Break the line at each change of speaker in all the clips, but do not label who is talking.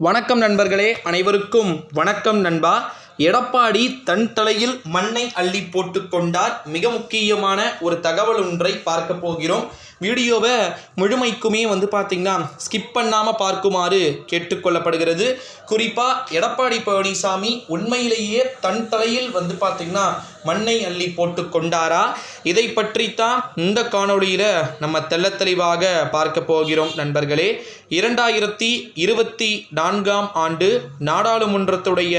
வணக்கம் நண்பர்களே, அனைவருக்கும் வணக்கம் நண்பா. எடப்பாடி தன் தலையில் மண்ணை அள்ளி போட்டு கொண்டார். மிக முக்கியமான ஒரு தகவல் ஒன்றை பார்க்க போகிறோம். வீடியோவை முழுமைக்குமே பார்த்திங்கன்னா ஸ்கிப் பண்ணாமல் பார்க்குமாறு கேட்டுக்கொள்ளப்படுகிறது. குறிப்பாக எடப்பாடி பழனிசாமி உண்மையிலேயே தன் தலையில் பார்த்திங்கன்னா மண்ணை அள்ளி போட்டு கொண்டாரா? இதை பற்றித்தான் இந்த காணொளியில் நம்ம தெள்ளத்தெளிவாக பார்க்க போகிறோம் நண்பர்களே. 2024ஆம் ஆண்டு நாடாளுமன்றத்துடைய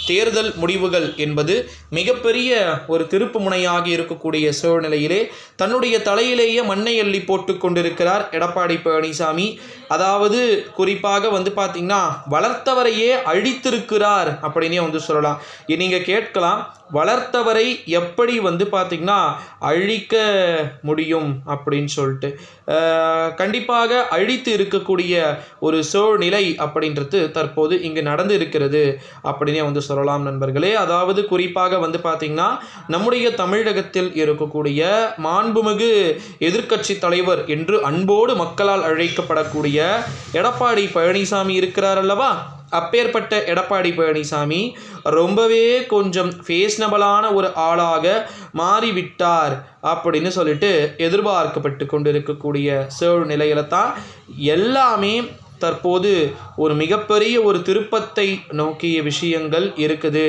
தேர்தல் முடிவுகள் என்பது மிகப்பெரிய ஒரு திருப்பு முனையாக இருக்கக்கூடிய சூழ்நிலையிலே தன்னுடைய தலையிலேயே மண்ணை அள்ளி போட்டு கொண்டிருக்கிறார் எடப்பாடி பழனிசாமி. அதாவது குறிப்பாக பார்த்திங்கன்னா வளர்த்தவரையே அழித்திருக்கிறார் அப்படின்னே சொல்லலாம். நீங்கள் கேட்கலாம், வளர்த்தவரை எப்படி பார்த்திங்கன்னா அழிக்க முடியும் அப்படின்னு சொல்லிட்டு. கண்டிப்பாக அழித்து இருக்கக்கூடிய ஒரு சூழ்நிலை அப்படின்றது தற்போது இங்கு நடந்து இருக்கிறது அப்படின்னே சொல்லலாம் நண்பர்களே. அதாவது குறிப்பாக பார்த்திங்கன்னா நம்முடைய தமிழகத்தில் இருக்கக்கூடிய மாண்புமிகு எதிர்க்கட்சி தலைவர் என்று அன்போடு மக்களால் அழைக்கப்படக்கூடிய எடப்பாடி பழனிசாமி இருக்கிறார் அல்லவா? அப்பேற்பட்ட எடப்பாடி பழனிசாமி ரொம்பவே கொஞ்சம் ஃபேஷனபிளான ஒரு ஆளாக மாறிவிட்டார் அப்படின்னு சொல்லிட்டு எதிர்பார்க்கப்பட்டு கொண்டு இருக்கக்கூடிய சூழ்நிலையில தான் எல்லாமே தற்போது ஒரு மிகப்பெரிய ஒரு திருப்பத்தை நோக்கிய விஷயங்கள் இருக்குது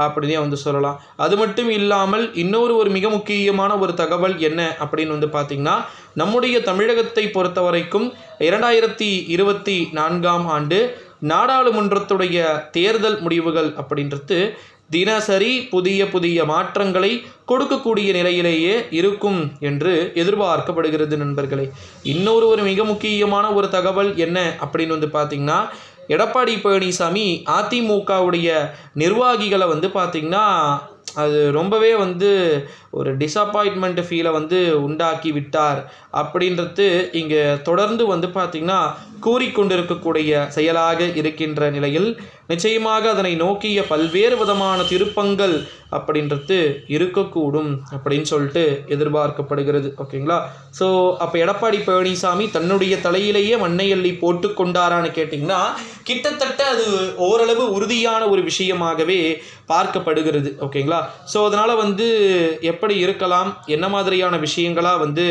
அப்படின்னே சொல்லலாம். அது மட்டும் இல்லாமல் இன்னொரு ஒரு மிக முக்கியமான ஒரு தகவல் என்ன அப்படின்னு பார்த்திங்கன்னா, நம்முடைய தமிழகத்தை பொறுத்த வரைக்கும் 2024ஆம் ஆண்டு நாடாளுமன்றத்துடைய தேர்தல் முடிவுகள் அப்படின்றது தினசரி புதிய மாற்றங்களை கொடுக்கக்கூடிய நிலையிலேயே இருக்கும் என்று எதிர்பார்க்கப்படுகிறது நண்பர்களே. இன்னொரு மிக முக்கியமான ஒரு தகவல் என்ன அப்படின்னு பார்த்திங்கன்னா, எடப்பாடி பழனிசாமி அதிமுகவுடைய நிர்வாகிகளை பார்த்திங்கன்னா அது ரொம்பவே ஒரு டிசப்பாயின்மெண்ட் ஃபீலை உண்டாக்கி விட்டார் அப்படின்றது இங்கே தொடர்ந்து பார்த்திங்கன்னா கூறிக்கொண்டிருக்கக்கூடிய செயலாக இருக்கின்ற நிலையில் நிச்சயமாக அதனை நோக்கிய பல்வேறு விதமான திருப்பங்கள் அப்படின்றது இருக்கக்கூடும் அப்படின்னு சொல்லிட்டு எதிர்பார்க்கப்படுகிறது. ஓகேங்களா? ஸோ அப்போ எடப்பாடி பழனிசாமி தன்னுடைய தலையிலேயே மண்ணை அள்ளி போட்டு கொண்டாரான்னு கேட்டிங்கன்னா கிட்டத்தட்ட அது ஓரளவு உறுதியான ஒரு விஷயமாகவே பார்க்கப்படுகிறது. ஓகேங்களா? ஸோ அதனால் எப்படி இருக்கலாம், என்ன மாதிரியான விஷயங்களாக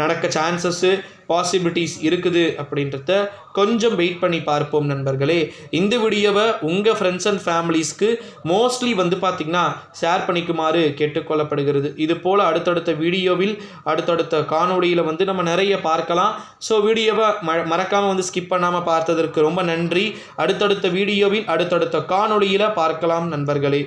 நடக்க சான்சஸ்ஸு பாசிபிலிட்டிஸ் இருக்குது அப்படின்றத கொஞ்சம் வெயிட் பண்ணி பார்ப்போம் நண்பர்களே. இந்த வீடியோவை உங்கள் ஃப்ரெண்ட்ஸ் அண்ட் ஃபேமிலிஸ்க்கு மோஸ்ட்லி பார்த்திங்கன்னா ஷேர் பண்ணிக்குமாறு கேட்டுக்கொள்ளப்படுகிறது. இது போல் அடுத்தடுத்த வீடியோவில் அடுத்தடுத்த காணொளியில் நம்ம நிறைய பார்க்கலாம். ஸோ வீடியோவை மறக்காமல் ஸ்கிப் பண்ணாமல் பார்த்ததற்கு ரொம்ப நன்றி. அடுத்தடுத்த வீடியோவில் அடுத்தடுத்த காணொளியில் பார்க்கலாம் நண்பர்களே.